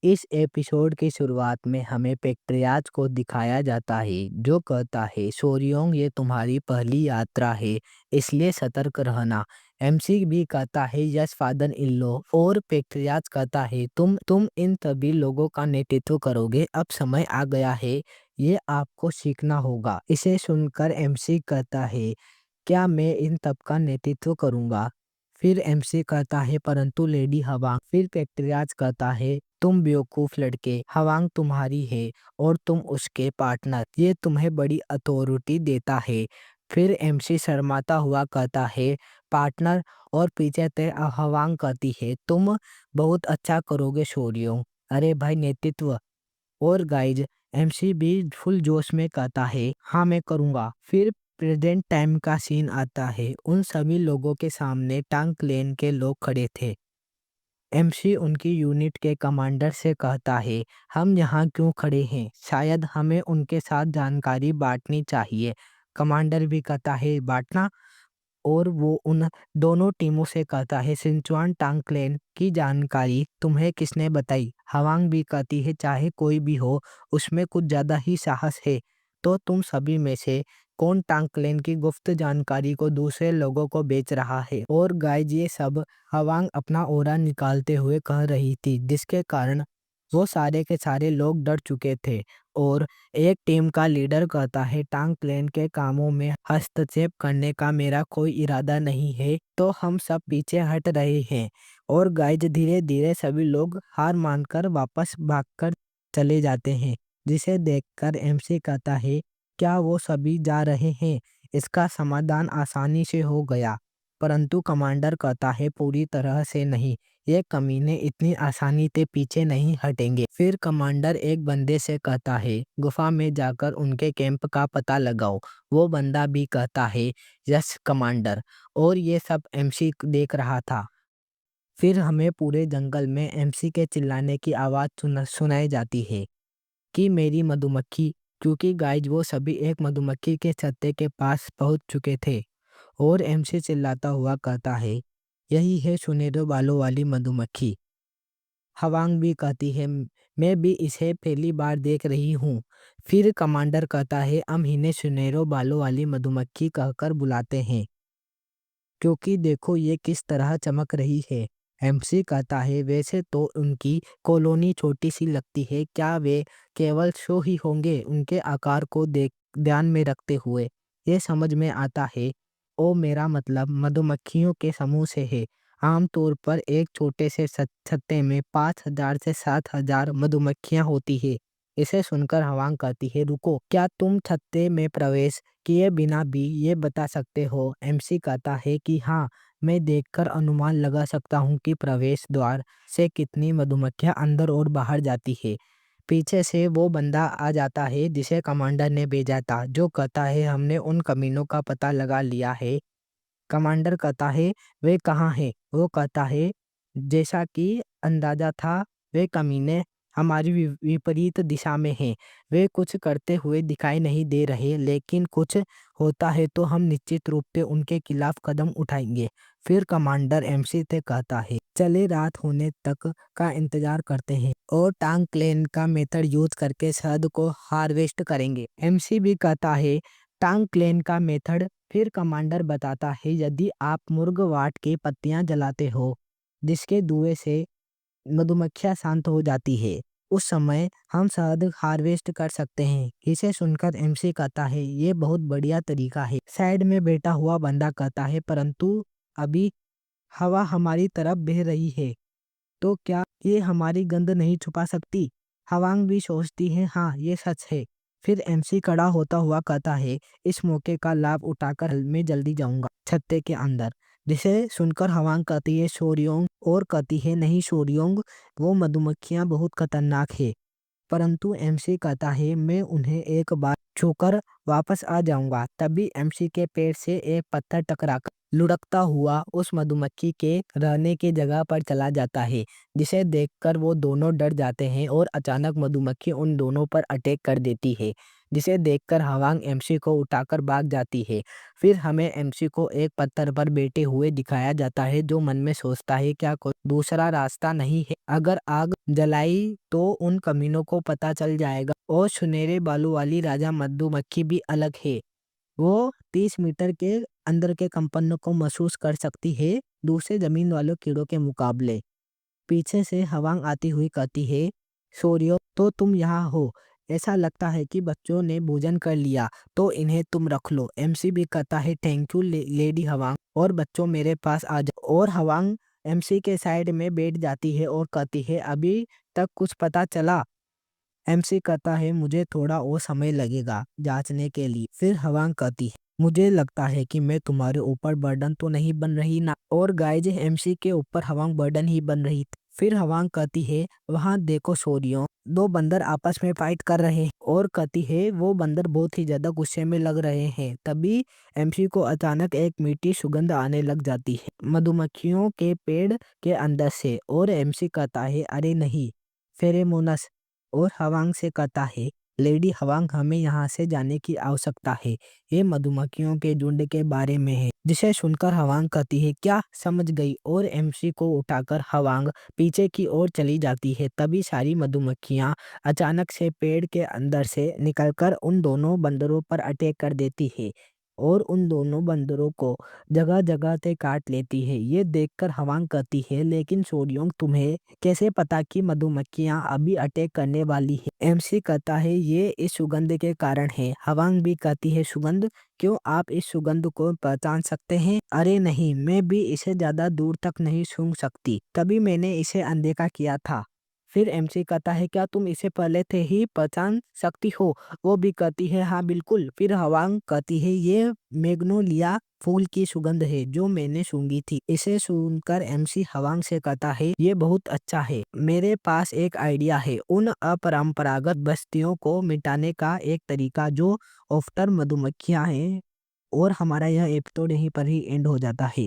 इस एपिसोड की शुरुआत में हमें पेट्रियाज को दिखाया जाता है जो कहता है सोरियोंग ये तुम्हारी पहली यात्रा है इसलिए सतर्क रहना। एमसी भी कहता है यस फादर इन लॉ और पेट्रियाज कहता है तुम इन सभी लोगों का नेतृत्व करोगे, अब समय आ गया है, ये आपको सीखना होगा। इसे सुनकर एमसी कहता है क्या मैं इन सब का नेतृत्व करूंगा? फिर एमसी कहता है परंतु लेडी हवांग। फिर पेट्रियाज कहता है तुम बेवकूफ लड़के, हवांग तुम्हारी है और तुम उसके पार्टनर, ये तुम्हें बड़ी अथॉरिटी देता है। फिर एमसी शर्माता हुआ कहता है पार्टनर, और पीछे से हवांग कहती है तुम बहुत अच्छा करोगे शोरियो। अरे भाई नेतृत्व। और गाइज एमसी भी फुल जोश में कहता है हाँ मैं करूँगा। फिर प्रेजेंट टाइम का सीन आता है, उन सभी लोगों के सामने टांग लेन के लोग खड़े थे। एमसी उनकी यूनिट के कमांडर से कहता है हम यहाँ क्यों खड़े हैं, शायद हमें उनके साथ जानकारी बांटनी चाहिए। कमांडर भी कहता है बांटना, और वो उन दोनों टीमों से कहता है सिंचुआन टांगक्लेन की जानकारी तुम्हें किसने बताई। हवांग भी कहती है चाहे कोई भी हो उसमें कुछ ज़्यादा ही साहस है, तो तुम सभी में से कौन टांगक्लेन की गुप्त जानकारी को दूसरे लोगों को बेच रहा है। और गाइज ये सब हवांग अपना ओरा निकालते हुए कह रही थी, जिसके कारण वो सारे के सारे लोग डर चुके थे। और एक टीम का लीडर कहता है टांग प्लेन के कामों में हस्तक्षेप करने का मेरा कोई इरादा नहीं है, तो हम सब पीछे हट रहे हैं। और गाइज धीरे धीरे सभी लोग हार मानकर वापस भागकर चले जाते हैं, जिसे देखकर एमसी कहता है क्या वो सभी जा रहे हैं? इसका समाधान आसानी से हो गया। परंतु कमांडर कहता है पूरी तरह से नहीं, ये कमीने इतनी आसानी से पीछे नहीं हटेंगे। फिर कमांडर एक बंदे से कहता है गुफा में जाकर उनके कैंप का पता लगाओ। वो बंदा भी कहता है यस कमांडर। और ये सब एमसी देख रहा था। फिर हमें पूरे जंगल में एमसी के चिल्लाने की आवाज़ सुनाई जाती है कि मेरी मधुमक्खी, क्योंकि गाइज वो सभी एक मधुमक्खी के छत्ते के पास पहुंच चुके थे। और एमसी चिल्लाता हुआ कहता है यही है सुनहरे बालों वाली मधुमक्खी। हवांग भी कहती है मैं भी इसे पहली बार देख रही हूँ। फिर कमांडर कहता है हम इन्हें सुनहरे बालों वाली मधुमक्खी कहकर बुलाते हैं क्योंकि देखो ये किस तरह चमक रही है। एमसी कहता है वैसे तो उनकी कॉलोनी छोटी सी लगती है, क्या वे केवल शो ही होंगे? उनके आकार को देख ध्यान में रखते हुए ये समझ में आता है ओ मेरा मतलब मधुमक्खियों के समूह से है। आमतौर पर एक छोटे से छत्ते में 5,000 से 7,000 मधुमक्खियां होती है। इसे सुनकर हवांग कहती है रुको, क्या तुम छत्ते में प्रवेश किए बिना भी ये बता सकते हो? एमसी कहता है कि हाँ, मैं देखकर अनुमान लगा सकता हूँ कि प्रवेश द्वार से कितनी मधुमक्खियां अंदर और बाहर जाती है। पीछे से वो बंदा आ जाता है जिसे कमांडर ने भेजा था, जो कहता है हमने उन कमीनों का पता लगा लिया है। कमांडर कहता है वे कहाँ हैं? वो कहता है जैसा कि अंदाजा था, वे कमीने हमारी विपरीत दिशा में हैं। वे कुछ करते हुए दिखाई नहीं दे रहे, लेकिन कुछ होता है तो हम निश्चित रूप से उनके खिलाफ कदम उठाएंगे। फिर कमांडर एमसी से कहता है चले रात होने तक का इंतजार करते हैं और टांग क्लेन का मेथड यूज करके शहद को हार्वेस्ट करेंगे। एमसी भी कहता है टांग क्लेन का मेथड। फिर कमांडर बताता है यदि आप मुर्गवाट की पत्तियां जलाते हो जिसके धुएं से मधुमक्खियां शांत हो जाती है, उस समय हम शहद हार्वेस्ट कर सकते हैं। इसे सुनकर एमसी कहता है ये बहुत बढ़िया तरीका है। साइड में बैठा हुआ बंदा कहता है परंतु अभी हवा हमारी तरफ बह रही है, तो क्या ये हमारी गंध नहीं छुपा सकती? हवांग भी सोचती है हाँ ये सच है। फिर एमसी खड़ा होता हुआ कहता है इस मौके का लाभ उठाकर मैं जल्दी जाऊंगा छत्ते के अंदर। जिसे सुनकर हवांग कहती है शोरियोंग, और कहती है नहीं शोरियोंग, वो मधुमक्खियां बहुत खतरनाक है। परंतु एमसी कहता है मैं उन्हें एक बार छूकर वापस आ जाऊंगा। तभी एमसी के पेड़ से एक पत्थर टकराकर लुढ़कता हुआ उस मधुमक्खी के रहने की जगह पर चला जाता है, जिसे देखकर वो दोनों डर जाते हैं और अचानक मधुमक्खी उन दोनों पर अटैक कर देती है। जिसे देखकर हवांग एमसी को उठाकर भाग जाती है। फिर हमें एमसी को एक पत्थर पर बैठे हुए दिखाया जाता है, जो मन में सोचता है क्या कोई दूसरा रास्ता नहीं है, अगर आग जलाई तो उन कमीनों को पता चल जाएगा। और सुनहरे बालों वाली राजा मधुमक्खी भी अलग है, वो 30 मीटर के अंदर के कंपनों को महसूस कर सकती है, दूसरे जमीन वालों कीड़ों के मुकाबले। पीछे से हवांग आती हुई कहती है, सोरियो तो तुम यहाँ हो, ऐसा लगता है कि बच्चों ने भोजन कर लिया, तो इन्हें तुम रख लो। एमसी भी कहता है थैंक यू लेडी हवांग, और बच्चों मेरे पास आ जाओ। और हवांग एमसी के साइड में बैठ जाती है और कहती है अभी तक कुछ पता चला। एमसी कहता है मुझे थोड़ा और समय लगेगा जांचने के लिए। फिर हवांग कहती है मुझे लगता है कि मैं तुम्हारे ऊपर बर्डन तो नहीं बन रही ना। और गाइज एमसी के ऊपर हवांग बर्डन ही बन रही थी। फिर हवांग कहती है वहां देखो सोरियों, दो बंदर आपस में फाइट कर रहे हैं। और कहती है वो बंदर बहुत ही ज्यादा गुस्से में लग रहे हैं। तभी एमसी को अचानक एक मीठी सुगंध आने लग जाती है मधुमक्खियों के पेड़ के अंदर से। और एमसी कहता है अरे नहीं, फेरेमोनस। और हवांग से कहता है लेडी हवांग, हमें यहाँ से जाने की आवश्यकता है, ये मधुमक्खियों के झुंड के बारे में है। जिसे सुनकर हवांग कहती है क्या, समझ गई। और एमसी को उठाकर हवांग पीछे की ओर चली जाती है। तभी सारी मधुमक्खियां अचानक से पेड़ के अंदर से निकलकर उन दोनों बंदरों पर अटैक कर देती है और उन दोनों बंदरों को जगह जगह से काट लेती है। ये देखकर हवांग कहती है लेकिन सोडियोंग तुम्हें कैसे पता कि मधुमक्खियां अभी अटैक करने वाली है। एमसी कहता है ये इस सुगंध के कारण है। हवांग भी कहती है सुगंध, क्यों आप इस सुगंध को पहचान सकते हैं? अरे नहीं, मैं भी इसे ज्यादा दूर तक नहीं सूंघ सकती, तभी मैंने इसे अनदेखा किया था। फिर एमसी कहता है क्या तुम इसे पहले से ही पहचान सकती हो? वो भी कहती है हाँ बिल्कुल। फिर हवांग कहती है ये मैग्नोलिया फूल की सुगंध है जो मैंने सूंघी थी। इसे सुनकर एमसी हवांग से कहता है ये बहुत अच्छा है, मेरे पास एक आइडिया है उन अपरंपरागत बस्तियों को मिटाने का एक तरीका जो ऑफ्टर मधुमक्खियां हैं। और हमारा यह एपिसोड यहीं पर ही एंड हो जाता है।